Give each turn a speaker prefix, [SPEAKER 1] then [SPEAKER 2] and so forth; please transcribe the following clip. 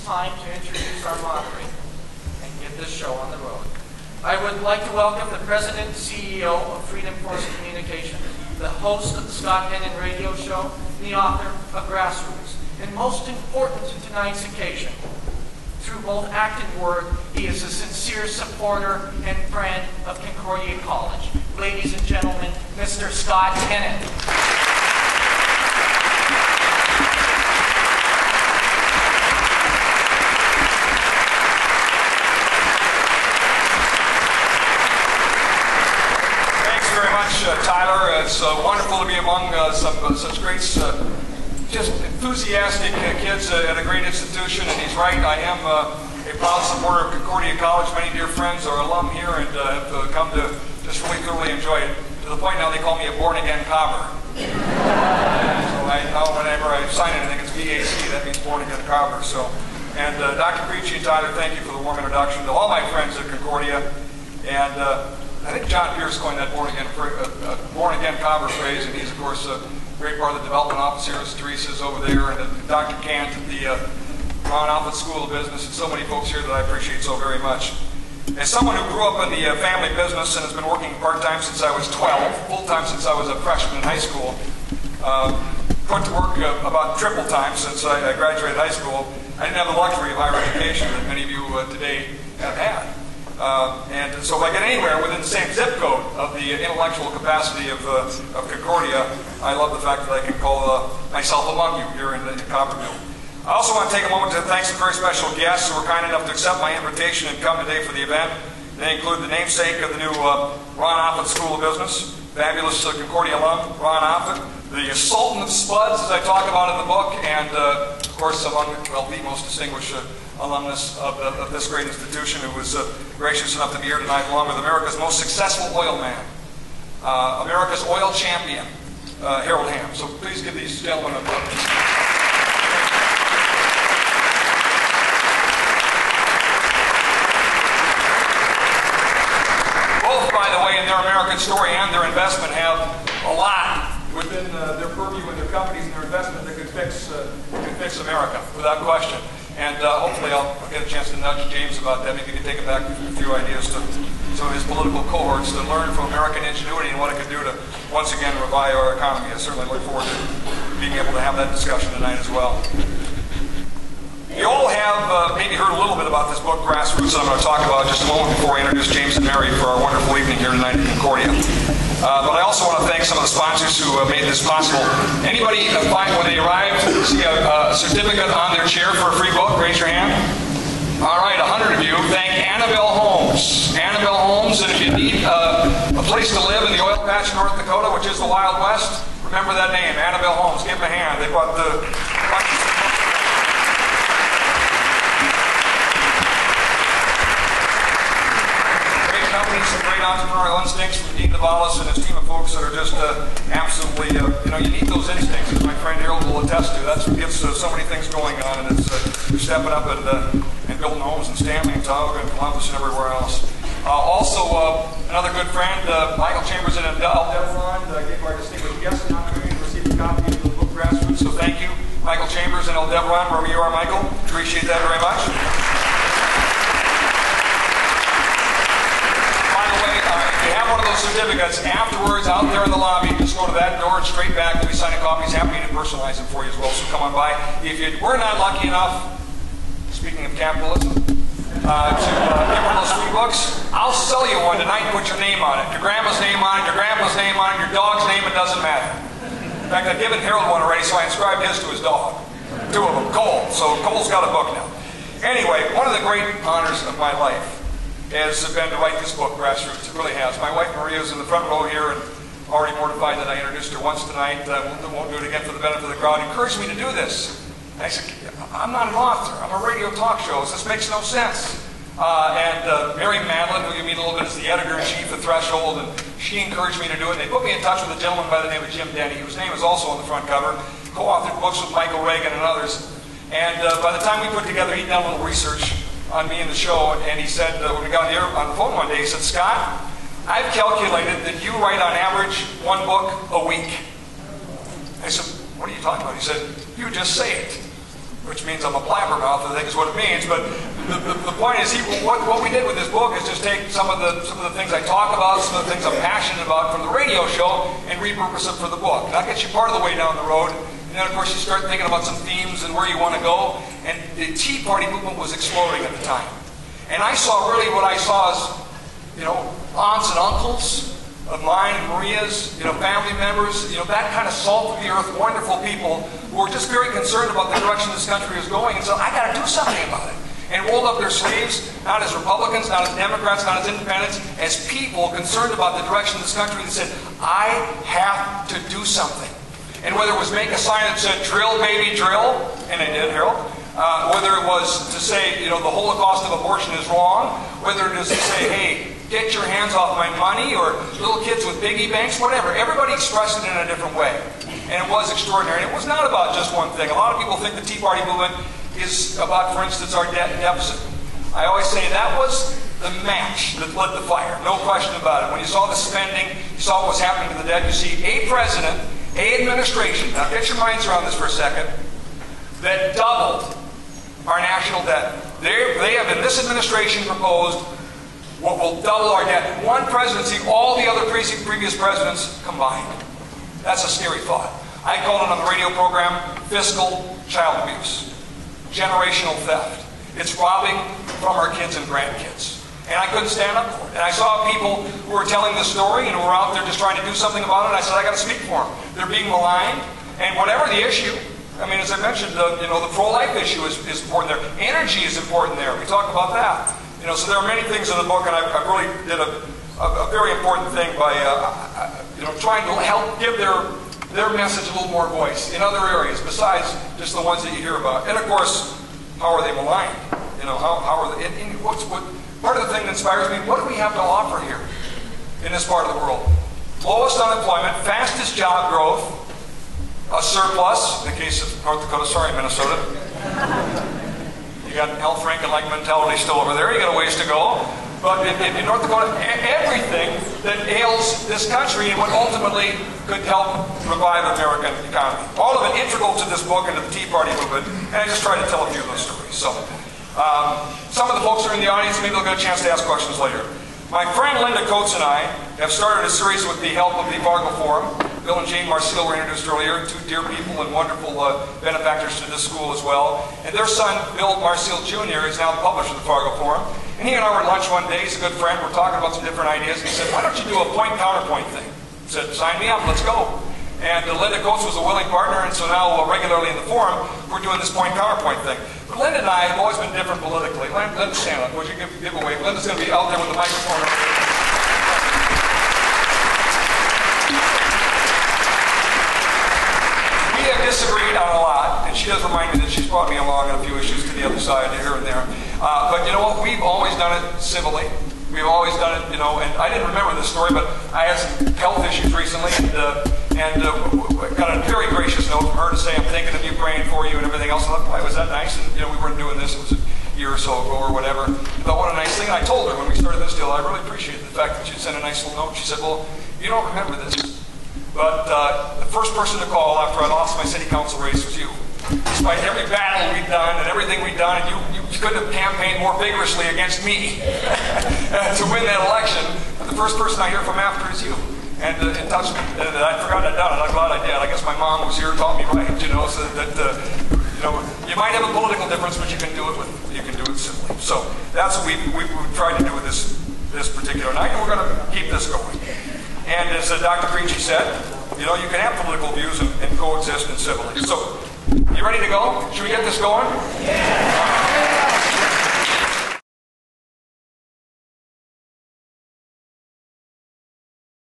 [SPEAKER 1] time to introduce our moderator and get this show on the road. I would like to welcome the President and CEO of Freedom Force Communications, the host of the Scott Hennen radio show, and the author of Grassroots. And most important to tonight's occasion, through both act and word, he is a sincere supporter and friend of Concordia College. Ladies and gentlemen, Mr. Scott Hennen.
[SPEAKER 2] Tyler, it's wonderful to be among such great, just enthusiastic kids at a great institution, and he's right, I am a proud supporter of Concordia College. Many dear friends are alum here and have come to just really thoroughly enjoy it, to the point now they call me a born-again Carver. So I know whenever I sign anything, it's BAC, that means born-again Carver. So, and Dr. Creechy and Tyler, thank you for the warm introduction to all my friends at Concordia, and I think John Pierce coined that born-again Carver phrase, and he's, of course, a great part of the development office here. Teresa's over there, and Dr. Kant at the Ron Alpert School of Business, and so many folks here that I appreciate so very much. As someone who grew up in the family business and has been working part-time since I was 12, full-time since I was a freshman in high school, put to work about triple time since I graduated high school, I didn't have the luxury of higher education that many of you today have had. And so if I get anywhere within the same zip code of the intellectual capacity of Concordia, I love the fact that I can call myself among you here in Carville. I also want to take a moment to thank some very special guests who were kind enough to accept my invitation and come today for the event. They include the namesake of the new Ron Alpert School of Business, fabulous Concordia alum, Ron Alpert, the Sultan of Spuds, as I talk about in the book, and of course among, well, the most distinguished alumnus of this great institution, who was gracious enough to be here tonight, along with America's most successful oil man, America's oil champion, Harold Ham. So please give these gentlemen a applause. Both, by the way, in their American story and their investment, have a lot within their purview and their companies and their investment that could fix America, without question. And hopefully I'll get a chance to nudge James about that. Maybe he can take it back a few ideas to some of his political cohorts to learn from American ingenuity and what it could do to, once again, revive our economy. I certainly look forward to being able to have that discussion tonight as well. You all have maybe heard a little bit about this book, Grassroots, that I'm going to talk about just a moment before I introduce James and Mary for our wonderful evening here tonight at Concordia. But I also want to thank some of the sponsors who made this possible. Anybody find when they arrived, see a certificate on their chair for a free book? Raise your hand. All right, 100 of you. Thank Annabelle Holmes. Annabelle Holmes, and if you need a place to live in the oil patch of North Dakota, which is the Wild West, remember that name, Annabelle Holmes. Give them a hand. They brought the companies, some great entrepreneurial instincts from Dean Navalis and his team of folks that are just absolutely, you need those instincts, as my friend Harold will attest to. That's what gets so many things going on, and it's you're stepping up and building homes in Stanley and Tioga and Columbus and everywhere else. Also, another good friend, Michael Chambers and Eldebron, gave our distinguished guests an opportunity to receive a copy of the book Grassroots, so thank you, Michael Chambers and Eldebron, wherever you are, Michael. Appreciate that very much. If you have one of those certificates, afterwards, out there in the lobby, just go to that door and straight back. We'll be signing copies. Happy to personalize them for you as well, so come on by. If you were not lucky enough, speaking of capitalism, to get one of those free books, I'll sell you one tonight and put your name on it. Your grandma's name on it, your grandpa's name on it, your dog's name, it doesn't matter. In fact, I've given Harold one already, so I inscribed his to his dog. Two of them, Cole. So Cole's got a book now. Anyway, one of the great honors of my life has been to write this book, Grassroots. It really has. My wife Maria is in the front row here and already mortified that I introduced her once tonight. Won't do it again for the benefit of the crowd. Encouraged me to do this. I said, I'm not an author. I'm a radio talk show. This makes no sense. Mary Matalin, who you meet a little bit, is the editor-in-chief of Threshold, and she encouraged me to do it. They put me in touch with a gentleman by the name of Jim Denny, whose name is also on the front cover, co-authored books with Michael Reagan and others. And by the time we put together, he'd done a little research on me and the show, and he said, when we got here on the phone one day, he said, Scott, I've calculated that you write on average one book a week. I said, what are you talking about? He said, you just say it. which means I'm a blabbermouth, I think is what it means. But the point is, what we did with this book is just take some of the things I talk about, some of the things I'm passionate about from the radio show, and repurpose them for the book. That gets you part of the way down the road. And then, of course, you start thinking about some themes and where you want to go. And the Tea Party movement was exploding at the time. And I saw really what I saw as, aunts and uncles of mine, Maria's, family members, that kind of salt of the earth, wonderful people who were just very concerned about the direction this country was going. And so I got to do something about it. And rolled up their sleeves, not as Republicans, not as Democrats, not as independents, as people concerned about the direction of this country, and said, I have to do something. And whether it was make a sign that said, drill, baby, drill, and I did, Harold, whether it was to say, the Holocaust of abortion is wrong, whether it is to say, hey, get your hands off my money, or little kids with piggy banks, whatever. Everybody expressed it in a different way. And it was extraordinary. And it was not about just one thing. A lot of people think the Tea Party movement is about, for instance, our debt deficit. I always say that was the match that lit the fire. No question about it. When you saw the spending, you saw what was happening to the debt, you see a president, a administration, now get your minds around this for a second, that doubled our national debt. They have, in this administration, proposed what will double our debt. One presidency, all the other previous presidents combined. That's a scary thought. I called it on the radio program fiscal child abuse, generational theft. It's robbing from our kids and grandkids. And I couldn't stand up for it. And I saw people who were telling the story and who were out there just trying to do something about it. And I said, I got to speak for them. They're being maligned. And whatever the issue, as I mentioned, the pro-life issue is important there. Energy is important there. We talk about that. So there are many things in the book, and I really did a very important thing by trying to help give their message a little more voice in other areas besides just the ones that you hear about. And of course, how are they maligned? How are they? And part of the thing that inspires me, what do we have to offer here in this part of the world? Lowest unemployment, fastest job growth, a surplus, in the case of North Dakota, sorry, Minnesota. You got health rank-and-like mentality still over there. You got a ways to go. But in North Dakota, everything that ails this country and what ultimately could help revive the American economy. All of it integral to this book and to the Tea Party movement. And I just tried to tell a few of those stories. So, some of the folks are in the audience. Maybe they'll get a chance to ask questions later. My friend Linda Coates and I have started a series with the help of the Fargo Forum. Bill and Jane Marcille were introduced earlier, two dear people and wonderful benefactors to this school as well. And their son, Bill Marcille Jr., is now the publisher of the Fargo Forum. And he and I were at lunch one day. He's a good friend. We're talking about some different ideas. And he said, why don't you do a point-counterpoint thing? I said, sign me up. Let's go. And Linda Coates was a willing partner, and so now regularly in the forum, we're doing this point-counterpoint thing. But Linda and I have always been different politically. Linda, stand up. Would you give away? Linda's going to be out there with the microphone. We have disagreed on a lot, and she does remind me that she's brought me along on a few issues to the other side, here and there. But you know what? We've always done it civilly. We've always done it, and I didn't remember this story, but I had some health issues recently, and got a very gracious note from her to say, I'm thinking of you, praying for you, and everything else. I thought, why was that nice? And, we weren't doing this. It was a year or so ago or whatever. But what a nice thing. And I told her when we started this deal, I really appreciated the fact that she'd sent a nice little note. She said, well, you don't remember this, but the first person to call after I lost my city council race was you. Despite every battle we've done and everything we've done, and you couldn't have campaigned more vigorously against me to win that election. But the first person I hear from after is you. And it touched me. And I'd forgotten I'd done it. I'm glad I did. I guess my mom was here, taught me right, so that you might have a political difference, but you can do it simply. So that's what we've tried to do with this particular night, and we're going to keep this going. And as Dr. Greenchi said, you can have political views and coexist in civility. So, you ready to go? Should we get this going? Yeah!